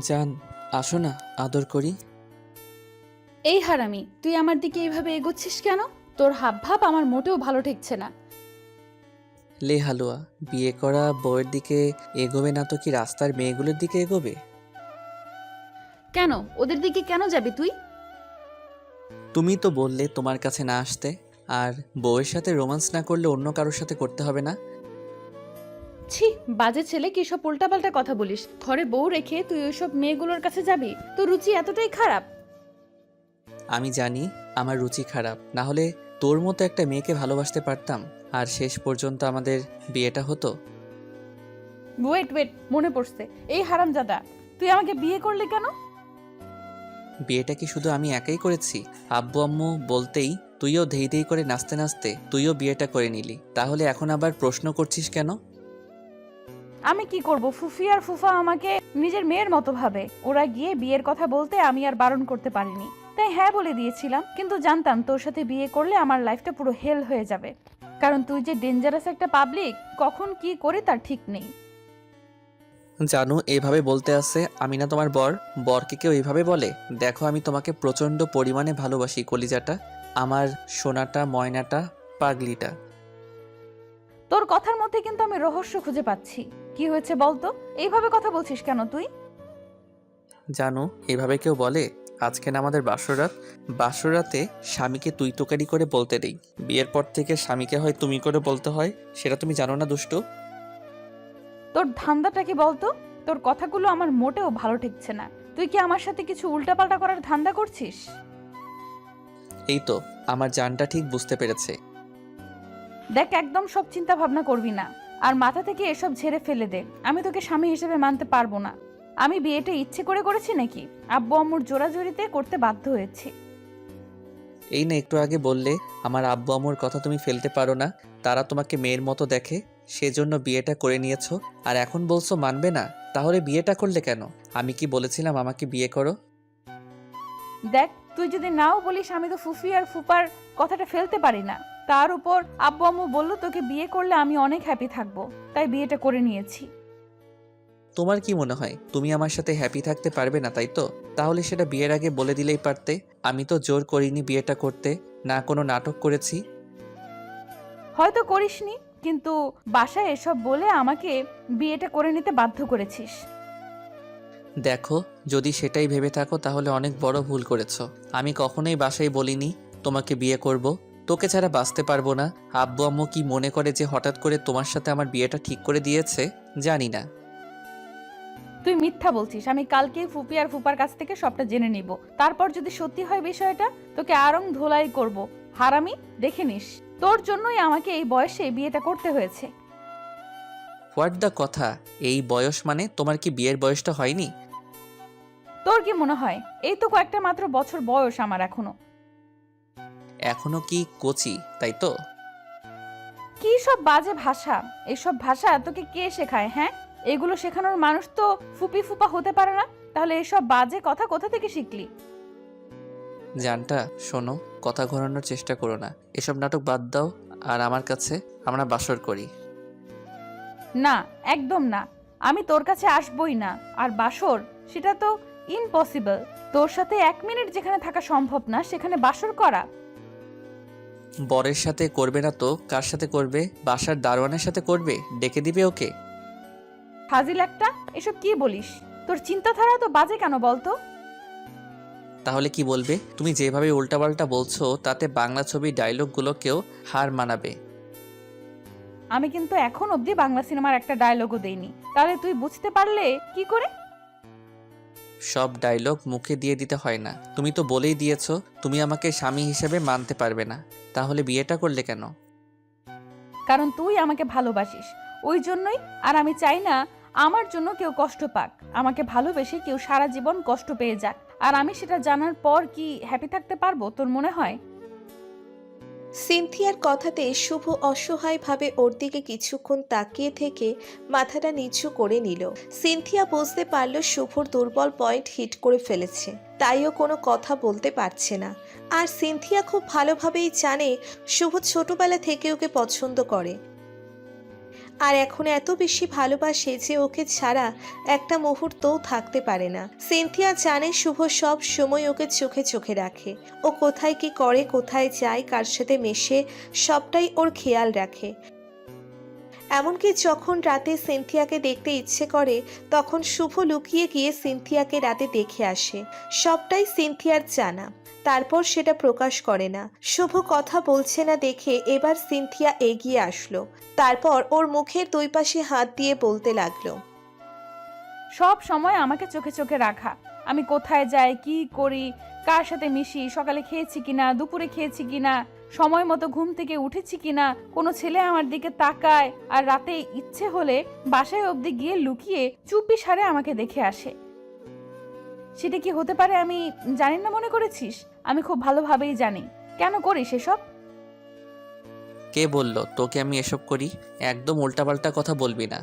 জান, আসো না, আদর করি। এই হারামি, তুই আমার দিকে এইভাবে এগোচ্ছিস কেন? তোর হাবভাব আমার মোটেও ভালো ঠেকছে না। লে হালুয়া, বিয়ে করা বউয়ের দিকে এগোবে না তো কি রাস্তার মেয়েগুলোর দিকে এগোবে? কেন? ওদের দিকে কেন যাবি তুই? তুমি তো বললে তোমার কাছে না আসতে, আর বউয়ের সাথে রোমান্স না করলে অন্য কারোর সাথে করতে হবে না। ছি, বাজে ছেলে, কি সব উল্টাপাল্টা কথা বলিস? ঘরে বউ রেখে তুই ওইসব মেয়েগুলোর কাছে যাবি? তোর রুচি এতটাই খারাপ? আমি জানি আমার রুচি খারাপ, না হলে তোর মতো একটা মেয়েকে ভালোবাসতে পারতাম, আর শেষ পর্যন্ত আমাদের বিয়েটা হতো। ওয়েট ওয়েট, মনে পড়ছে। এই হারামজাদা, তুই আমাকে বিয়ে করলি কেন? বিয়েটা কি শুধু আমি একাই করেছি? আব্বু আম্মু বলতেই তুইও ধেই ধেই করে নাচতে নাচতে তুইও বিয়েটা করে নিলি, তাহলে এখন আবার প্রশ্ন করছিস কেন? আমি কি করব? ফুফি আর ফুফা আমাকে নিজের মেয়ের মতো ভাবে। ওরা গিয়ে বিয়ের কথা বলতে আমি আর বারণ করতে পারিনি, তাই হ্যাঁ বলে দিয়েছিলাম। কিন্তু জানতাম তোর সাথে বিয়ে করলে আমার লাইফটা পুরো হেল হয়ে যাবে, কারণ তুই যে ডেঞ্জারাস একটা পাবলিক, কখন কি করে তার ঠিক নেই। জানু এভাবে বলতে আছে আমি না তোমার বর? বরকে কেউ এইভাবে বলে? দেখো আমি তোমাকে প্রচন্ড পরিমাণে ভালোবাসি কলিজাটা, আমার সোনাটা, ময়নাটা, পাগলিটা। তোর কথার মধ্যে কিন্তু আমি রহস্য খুঁজে পাচ্ছি। কি হয়েছে বলতো? এইভাবে কথা বলছিস কেন তুই? জানু এভাবে কেউ বলে? আজকে না আমাদের বাসরাত, বাসরাতে স্বামীকে তুই তোকারি করে বলতে নেই। বিয়ের পর থেকে স্বামীকে হয় তুমি করে বলতে হয়, সেটা তুমি জানো না দুষ্টু? তোর ধান্দাটা কি বলতো? তোর কথাগুলো আমার মোটেও ভালো ঠেকছে না। তুই কি আমার সাথে কিছু উল্টাপাল্টা করার ধান্দা করছিস? এই তো আমার জানটা ঠিক বুঝতে পেরেছে। দেখ, একদম সব চিন্তা ভাবনা করবি না, আর মাথা থেকে এসব ঝেড়ে ফেলে দে। আমি তোকে স্বামী হিসেবে মানতে পারবো না। আমি বিয়েটা ইচ্ছে করে করেছি নাকি? আব্বু আম্মুর জোরাজুরিতে করতে বাধ্য হয়েছি। এই না একটু আগে বললে আমার আব্বু আম্মুর কথা তুমি ফেলতে পারো না, তারা তোমাকে মেয়ের মতো দেখে, সেজন্য বিয়েটা করে নিয়েছো। আর এখন বলছো মানবে না? তাহলে বিয়েটা করলে কেন? আমি কি বলেছিলাম আমাকে বিয়ে করো? দেখ, তুই যদি নাও বলিস, আমি তো ফুফি আর ফুপার কথাটা ফেলতে পারি না। তার উপর আব্বু আম্মু বললো তোকে বিয়ে করলে আমি অনেক হ্যাপি থাকবো, তাই বিয়েটা করে নিয়েছি। তোমার কি মনে হয় তুমি আমার সাথে হ্যাপি থাকতে পারবে না, তাই তো? তাহলে সেটা বিয়ের আগে বলে দিলেই পারতে। আমি তো জোর করিনি বিয়েটা করতে, না কোনো নাটক করেছি। হয়তো করিসনি, কিন্তু বাসায় এসব বলে আমাকে বিয়েটা করে নিতে বাধ্য করেছিস। দেখো, যদি সেটাই ভেবে থাকো তাহলে অনেক বড় ভুল করেছো। আমি কখনোই বাসায় বলিনি তোমাকে বিয়ে করব, তোকে ছাড়া বাঁচতে পারবো না। আব্বু আম্মু কি মনে করে যে হঠাৎ করে তোমার সাথে আমার বিয়েটা ঠিক করে দিয়েছে? জানি না। তুই মিথ্যা বলছিস। আমি কালকেই ফুপি আর ফুপার কাছ থেকে সবটা জেনে নিব। তারপর যদি সত্যি হয় বিষয়টা, তোকে আরং ধোলাই করব। হারামি, দেখে নিস। তোর জন্যই আমাকে এই বয়সে বিয়েটা করতে হয়েছে। হোয়াট দ্য কথা? এই বয়স মানে তোমার কি বিয়ের বয়সটা হয়নি? তোর কি মনে হয় এই তো কয়েকটা মাত্র বছর বয়স আমার এখনো? এখনো কি কচি, তাই তো? কি সব বাজে ভাষা! এসব ভাষা তোকে কে শেখায়? হ্যাঁ, এগুলো শেখানোর মানুষ তো ফুপি ফুপা হতে পারে না। তাহলে এসব বাজে কথা কোথা থেকে শিখলি? জানটা শোনো, কথা ঘোরানোর চেষ্টা করো না, এসব নাটক বাদ দাও, আর আমার কাছে আমরা বাসর করি। না, একদম না। আমি তোর কাছে আসবই না। আর বাসর, সেটা তো ইম্পসিবল। তোর সাথে 1 মিনিট যেখানে থাকা সম্ভব না, সেখানে বাসর করা? বরের সাথে করবে না তো কার সাথে করবে? বাসার দারোয়ানের সাথে করবে, ডেকে দিবে ওকে। ফাজিল একটা! এসব কি বলিস? তোর চিন্তাধারা তো বাজে কেন বলতো? তাহলে কি বলবে? তুমি যেভাবে উল্টাপাল্টা বলছো তাতে বাংলা ছবি ডায়লগগুলোকেও হার মানাবে। আমি কিন্তু এখন অবধি বাংলা সিনেমার একটা ডায়লগও দেইনি, তাহলে তুই বুঝতে পারলে কি করে? সব ডায়লগ মুখে দিয়ে দিতে হয় না, তুমি তো বলেই দিয়েছো তুমি আমাকে স্বামী হিসেবে মানতে পারবে না, তাহলে বিয়েটা করলে কেন? কারণ তুই আমাকে ভালোবাসিস, ওই জন্যই। আর আমি চাই না আমার জন্য কেউ কষ্ট পাক। আমাকে ভালোবেসে কেউ সারা জীবন কষ্ট পেয়ে যাক। আর আমি সেটা জানার পর কি হ্যাপি থাকতে পারবো তোর মনে হয়? সিনথিয়ার কথাতে শুভ অসহায়ভাবে ওর দিকে কিছুক্ষণ তাকিয়ে থেকে মাথাটা নিচু করে নিল। সিনথিয়া বুঝতে পারল শুভর দুর্বল পয়েন্ট হিট করে ফেলেছে, তাইও কোনো কথা বলতে পারছে না। আর সিনথিয়া খুব ভালোভাবেই জানে শুভ ছোটবেলা থেকে ওকে পছন্দ করে। আর এখন এত বেশি ভালোবাসে যে ওকে ছাড়া একটা মুহূর্তও থাকতে পারে না। সিনথিয়া জানে শুভ সব সময় ওকে চোখে চোখে রাখে। ও কোথায় কি করে, কোথায় যায়, কার সাথে মেশে, সবটাই ওর খেয়াল রাখে। এমনকি যখন রাতে সিনথিয়াকে দেখতে ইচ্ছে করে তখন শুভ লুকিয়ে গিয়ে সিনথিয়াকে রাতে দেখে আসে। সবটাই সিনথিয়ার জানা, তারপর সেটা প্রকাশ করে না। শুভ কথা বলছে না দেখে এবার সিনথিয়া এগিয়ে আসলো। তারপর ওর মুখের দুই পাশে হাত দিয়ে বলতে লাগলো, সব সময় আমাকে চোখে চোখে রাখা, আমি কোথায় যাই, কি করি, কার সাথে মিশি, সকালে খেয়েছি কিনা, দুপুরে খেয়েছি কিনা, সময় মতো ঘুম থেকে উঠেছি কিনা, কোনো ছেলে আমার দিকে তাকায়, আর রাতে ইচ্ছে হলে বাসায় অবধি গিয়ে লুকিয়ে চুপি সারে আমাকে দেখে আসে। সেটা কি হতে পারে আমি জানি না মনে করেছিস? আমি খুব ভালোভাবেই জানি কেন করিস এসব। কে বলল তোকে আমি এসব করি? একদম উল্টাপাল্টা কথা বলবি না।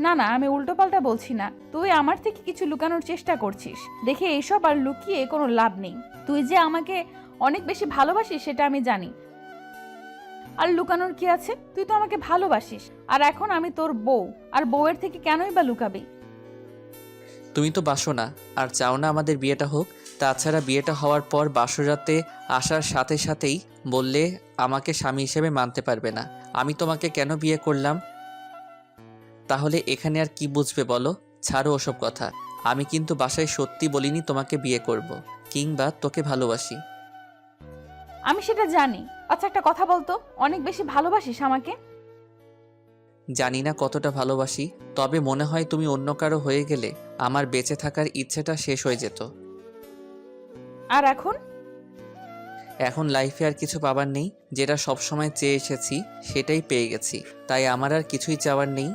না না, আমি উল্টোপাল্টা বলছি না। তুই আমার থেকে কিছু লুকানোর চেষ্টা করছিস দেখে এসব আর লুকিয়ে কোনো লাভ নেই। তুই যে আমাকে অনেক বেশি ভালোবাসিস সেটা আমি জানি। আর লুকানোর কি আছে? তুই তো আমাকে ভালোবাসিস, আর এখন আমি তোর বউ, আর বউয়ের থেকে কেনই বা লুকাবি? তুমি তো বাসো না আর চাও না আমাদের বিয়েটা হোক। তাছাড়া বিয়েটা হওয়ার পর বাসরাতে আসার সাথে সাথেই বললে আমাকে স্বামী হিসেবে মানতে পারবে না। আমি তোমাকে কেন বিয়ে করলাম? তাহলে এখানে আর কি বুঝবে বলো? ছাড়ো ওসব কথা। আমি কিন্তু বাসায় সত্যি বলিনি তোমাকে বিয়ে করব, কিংবা তোকে ভালোবাসি। আমি সেটা জানি। আচ্ছা একটা কথা বলতো, অনেক বেশি ভালোবাসিস আমাকে? জানি না কতটা ভালোবাসি, তবে মনে হয় তুমি অন্য কারো হয়ে গেলে আমার বেঁচে থাকার ইচ্ছেটা শেষ হয়ে যেত। আর এখন? এখন লাইফে আর কিছু পাবার নেই। যেটা সবসময় চেয়ে এসেছি সেটাই পেয়ে গেছি, তাই আমার আর কিছুই চাওয়ার নেই।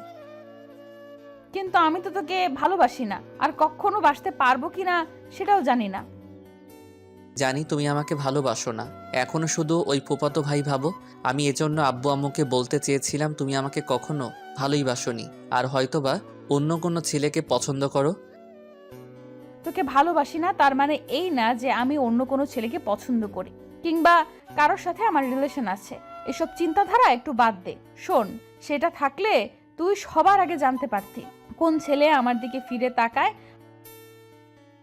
কিন্তু আমি তো তোকে ভালোবাসি না, আর কখনো বাসতে পারবো কিনা সেটাও জানি না। জানি তুমি আমাকে ভালোবাসো না, এখনো শুধু ওই ফুফাতো ভাই ভাবো। আমি এজন্য আব্বু আম্মুকে বলতে চেয়েছিলাম তুমি আমাকে কখনো ভালোই বাসোনি, আর হয়তোবা অন্য কোনো ছেলেকে পছন্দ করো। তোকে ভালোবাসি না তার মানে এই না যে আমি অন্য কোনো ছেলেকে পছন্দ করি, কিংবা কারোর সাথে আমার রিলেশন আছে। এসব চিন্তাধারা একটু বাদ দে। শোন, সেটা থাকলে তুই সবার আগে জানতে পারতি কোন ছেলে আমার দিকে ফিরে তাকায়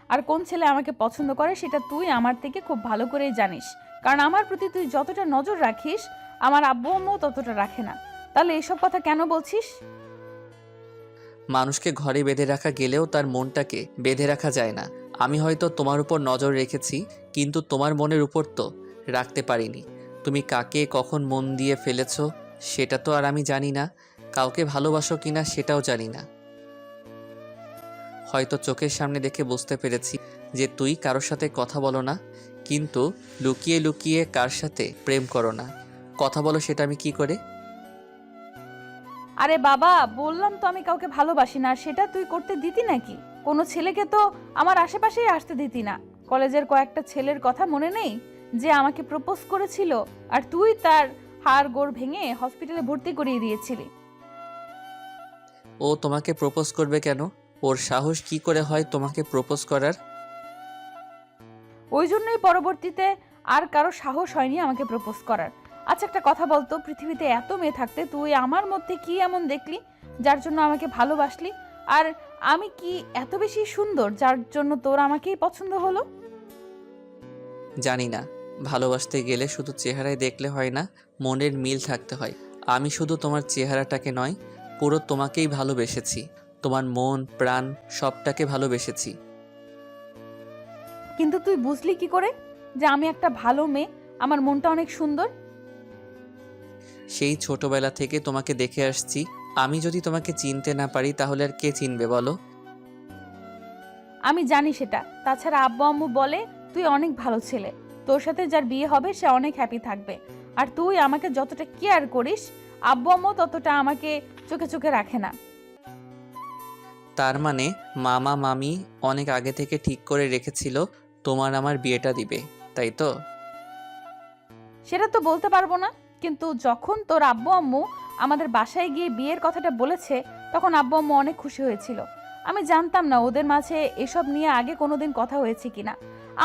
আর কোন ছেলে আমাকে পছন্দ করে। সেটা তুই আমার থেকে খুব ভালো করেই জানিস, কারণ আমার প্রতি তুই যতটা নজর রাখিস আমার আব্বু আম্মু ততটা রাখে না। তাহলে এসব কথা কেন বলছিস? মানুষকে ঘরে বেঁধে রাখা গেলেও তার মনটাকে বেঁধে রাখা যায় না। আমি হয়তো তোমার উপর নজর রেখেছি, কিন্তু তোমার মনের উপর তো রাখতে পারিনি। তুমি কাকে কখন মন দিয়ে ফেলেছো সেটা তো আর আমি জানি না। কাউকে ভালোবাসো কিনা সেটাও জানি না। হয়তো চোখের সামনে দেখে বুঝতে পেরেছি যে তুই কারোর সাথে কথা বলো না, কিন্তু লুকিয়ে লুকিয়ে কার সাথে প্রেম করো না। কথা বলো সেটা আমি কি করে? আরে বাবা, বললাম তো আমি কাউকে ভালোবাসি না, সেটা তুই করতে দিতি নাকি? কোনো ছেলেকে তো আমার আশেপাশেই আসতে দিতি না। কলেজের কয়েকটা ছেলের কথা মনে নেই যে আমাকে প্রপোজ করেছিল, আর তুই তার হাড় গোড় ভেঙে হসপিটালে ভর্তি করিয়ে দিয়েছিলি। ও তোমাকে প্রপোজ করবে কেন? ওর সাহস কি করে হয় তোমাকে প্রপোজ করার? ওই জন্যই পরবর্তীতে আর কারো সাহস হয়নি আমাকে প্রপোজ করার। আচ্ছা একটা কথা বলতো, পৃথিবীতে এত মেয়ে থাকতে তুই আমার মধ্যে কি এমন দেখলি যার জন্য আমাকে ভালোবাসলি? আর আমি কি এত বেশি সুন্দর যার জন্য তোর আমাকেই পছন্দ হলো? জানি না, ভালোবাসতে গেলে শুধু চেহারায় দেখলে হয় না, মনের মিল থাকতে হয়। আমি শুধু তোমার চেহারাটাকে নয়, পুরো তোমাকেই ভালোবেসেছি। তোমার মন প্রাণ সবটাকে ভালোবেসেছি। কিন্তু তুই বুঝলি কি করে যে আমি একটা ভালো মেয়ে, আমার মনটা অনেক সুন্দর? সেই ছোটবেলা থেকে তোমাকে দেখে আসছি। আমি যদি তোমাকে চিনতে না পারি তাহলে আর কে চিনবে বলো? আমি জানি সেটা। তাছাড়া আব্বু আম্মু বলে তুই অনেক ভালো ছেলে, তোর সাথে যার বিয়ে হবে সে অনেক হ্যাপি থাকবে। আর তুই আমাকে যতটা কেয়ার করিস আব্বু আম্মু ততটা আমাকে চোখে চোখে রাখে না। তার মানে মামা মামি অনেক আগে থেকে ঠিক করে রেখেছিল তোমার আমার বিয়েটা দিবে, তাই তো? সেটা তো বলতে পারবো না, কিন্তু যখন তোর আব্বু আম্মু আমাদের বাসায় গিয়ে বিয়ের কথাটা বলেছে তখন আব্বু আম্মু অনেক খুশি হয়েছিল। আমি জানতাম না ওদের মাঝে এসব নিয়ে আগে কোনোদিন কথা হয়েছে কিনা।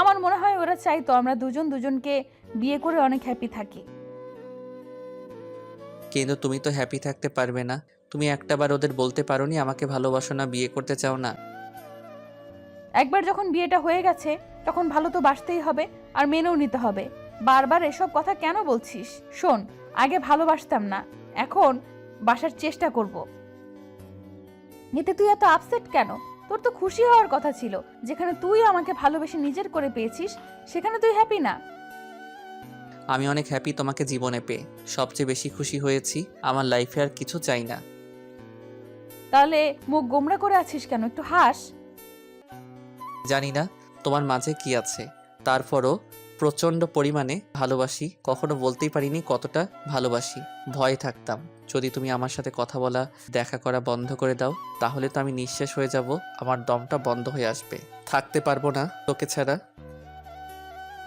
আমার মনে হয় ওরা চাইতো আমরা দুজন দুজনকে বিয়ে করে অনেক হ্যাপি থাকি। কিন্তু তুমি তো হ্যাপি থাকতে পারবে না। তুমি একটাবার ওদের বলতে পারোনি আমাকে ভালোবাসো না, বিয়ে করতে চাও না? একবার যখন বিয়েটা হয়ে গেছে তখন ভালো তো বাসতেই হবে, আর মেনেও নিতে হবে। বারবার এসব কথা কেন বলছিস? শোন, আগে ভালোবাসতাম না, এখন বাসার চেষ্টা করব। এতে তুই এত আপসেট কেন? তোর তো খুশি হওয়ার কথা ছিল। যেখানে তুই আমাকে ভালোবেসে নিজের করে পেয়েছিস সেখানে তুই হ্যাপি না? আমি অনেক হ্যাপি তোমাকে জীবনে পেয়ে। সবচেয়ে বেশি খুশি হয়েছি, আমার লাইফে আর কিছু চাই না। তাহলে মুখ গোমড়া করে আছিস কেন? একটু হাস। জানি না তোমার মাঝে কি আছে, তারপরও প্রচণ্ড পরিমাণে ভালোবাসি। কখনো বলতেই পারিনি কতটা ভালোবাসি। ভয়ে থাকতাম যদি তুমি আমার সাথে কথা বলা, দেখা করা বন্ধ করে দাও, তাহলে তো আমি নিঃশেষ হয়ে যাব, আমার দমটা বন্ধ হয়ে আসবে, থাকতে পারবো না তোকে ছাড়া।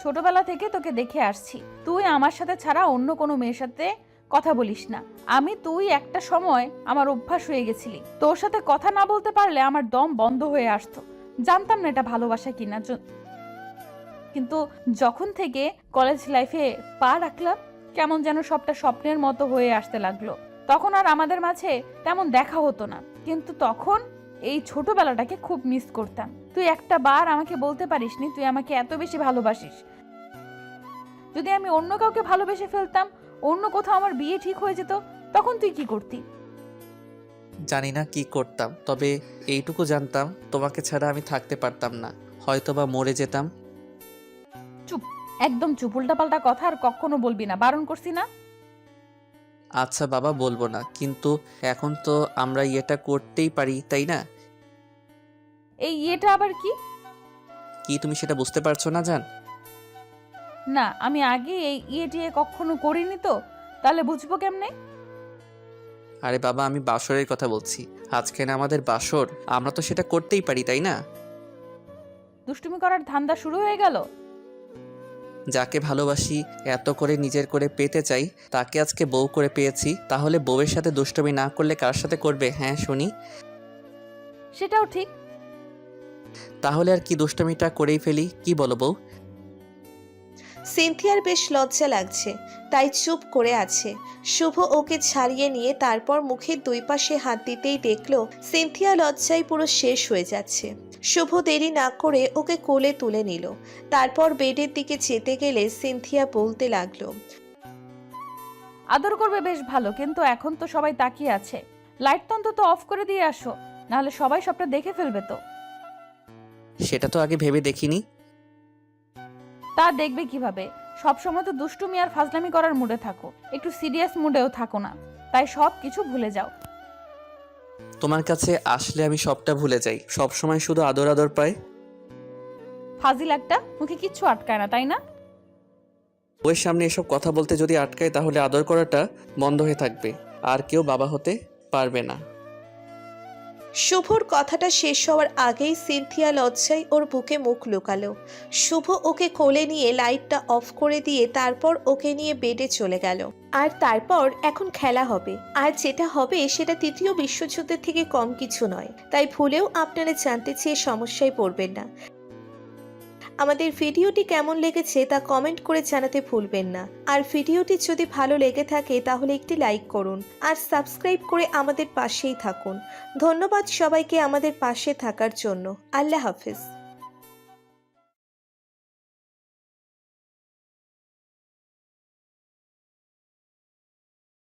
ছোটবেলা থেকে তোকে দেখে আসছি, তুই আমার সাথে ছাড়া অন্য কোনো মেয়ের সাথে কথা বলিস না। তুই একটা সময় আমার অভ্যাস হয়ে গেছিলি। তোর সাথে কথা না বলতে পারলে আমার দম বন্ধ হয়ে আসতো। জানতাম না এটা ভালোবাসা কিনা, কিন্তু যখন থেকে কলেজ লাইফে পা রাখলাম কেমন যেন সবটা স্বপ্নের মতো হয়ে আসতে লাগলো। তখন আর আমাদের মাঝে তেমন দেখা হতো না, কিন্তু তখন এই ছোটবেলাটাকে খুব মিস করতাম। তুই একটা বার আমাকে বলতে পারিসনি তুই আমাকে এত বেশি ভালোবাসিস। যদি আমি অন্য কাউকে ভালোবেসে ফেলতাম, অন্য কোথাও আমার বিয়ে ঠিক হয়ে যেত, তখন তুই কি করতি? জানি না কি করতাম, তবে এইটুকু জানতাম তোমাকে ছাড়া আমি থাকতে পারতাম না, হয়তোবা মরে যেতাম। চুপ, একদম চুপ। উল্টাপাল্টা কথা আর কখনো বলবি না, বারণ করছি না? আচ্ছা বাবা, বলবো না, কিন্তু এখন তো আমরা এটা করতেই পারি, তাই না? এই ইয়েটা আবার কি? কি তুমি সেটা বুঝতে পারছো না জান? না, আমি আগে এই ইয়েটিয়ে কখনো করিনি তো, তাহলে বুঝবো কেমনে? আরে বাবা, আমি বাসরের কথা বলছি। আজকে না আমাদের বাসর, আমরা তো সেটা করতেই পারি, তাই না? দুষ্টুমি করার ধান্দা শুরু হয়ে গেল। যাকে ভালোবাসি, এত করে নিজের করে পেতে চাই, তাকে আজকে বউ করে পেয়েছি, তাহলে বউয়ের সাথে দুষ্টুমি না করলে কার সাথে করবে? হ্যাঁ শুনি। সেটাও ঠিক। তাহলে আর কি দুষ্টুমিটা করেই ফেলি, কি বলো বউ? সিনথিয়ার বেশ লজ্জা লাগছে, তাই চুপ করে আছে। শুভ ওকে ছাড়িয়ে নিয়ে তারপর মুখের দুই পাশে হাত দিতেই দেখলো সিনথিয়া লজ্জায় পুরো শেষ হয়ে যাচ্ছে। শুভ দেরি না করে ওকে কোলে তুলে নিল। তারপর বেডের দিকে যেতে গেলে সিনথিয়া বলতে লাগলো, আদর করবে বেশ ভালো, কিন্তু এখন তো সবাই তাকিয়ে আছে। লাইট অন্তত অফ করে দিয়ে আসো, নাহলে সবাই সবটা দেখে ফেলবে তো। সেটা তো আগে ভেবে দেখিনি। তা দেখবে কিভাবে? সবসময় তো দুষ্টুমি আর ফাজলামি করার মুডে থাকো, একটু সিরিয়াস মুডেও থাকো না, তাই সব কিছু ভুলে যাও। তোমার কাছে আসলে আমি সবটা ভুলে যাই, সব সময় শুধু আদর আদর পাই। ফাজিল একটা, মুখে কিচ্ছু আটকায় না, তাই না? ওর সামনে এসব কথা বলতে যদি আটকায়, তাহলে আদর করাটা বন্ধ হয়ে থাকবে, আর কেউ বাবা হতে পারবে না। শুভর কথাটা শেষ হওয়ার আগেই সিনথিয়া লজ্জায় ওর বুকে মুখ লুকালো। শুভ ওকে কোলে নিয়ে লাইটটা অফ করে দিয়ে তারপর ওকে নিয়ে বেডে চলে গেল। আর তারপর এখন খেলা হবে, আর যেটা হবে সেটা তৃতীয় বিশ্বযুদ্ধের থেকে কম কিছু নয়। তাই ভুলেও আপনারা জানতে চেয়ে সমস্যায় পড়বেন না। আমাদের ভিডিওটি কেমন লেগেছে তা কমেন্ট করে জানাতে ভুলবেন না। আর ভিডিওটি যদি ভালো লেগে থাকে তাহলে একটি লাইক করুন আর সাবস্ক্রাইব করে আমাদের পাশেই থাকুন। ধন্যবাদ সবাইকে আমাদের পাশে থাকার জন্য। আল্লাহ হাফেজ।